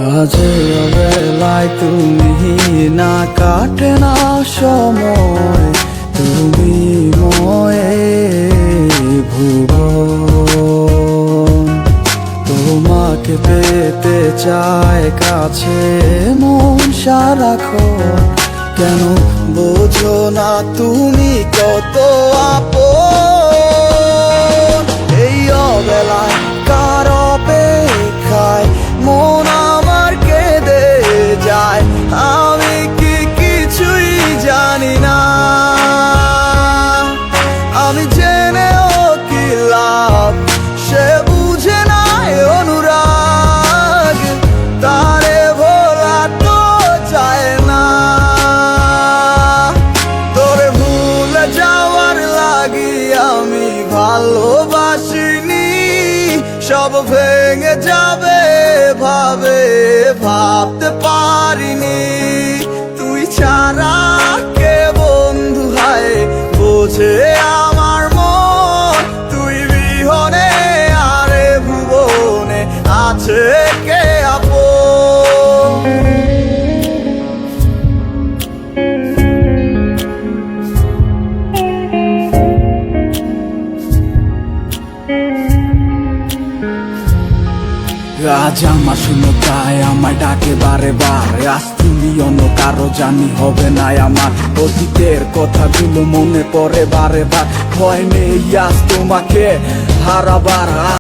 আজ বেলায় তুমি না কাটে না সময়, তুমি ময়ে ভুবন। তোমাকে পেতে চায় কাছে মন সারাক্ষণ, কেন বোঝো না তুমি কত আপন। এই অবেলায় কার অপেক্ষায় মন আমার কেঁদে যায়, আমি কি কিছুই জানি না। আমি জেনেও কি লাভ, সে বুঝে নাই অনুরাগ, তারে ভোলা তো যায় না। তোরে ভুলে যাওয়ার লাগি আমি ভালোবাসিনি, সব ভেঙে যাবে ভাবে ভাবতে পারিনি। তুই ছাড়া কে বন্ধু হায় বোঝে আমার মন, তুই বিহনে আরে ভুবনে আছে কে আপন। আজ আমার শূন্যতায় আমায় ডাকে বারে বারে, আজ তুমি অন্য কারো জানি হবে না আমার। অতীতের কথাগুলো মনে পড়ে বারে বার, ভয় নেই আজ তোমাকে হারাবার।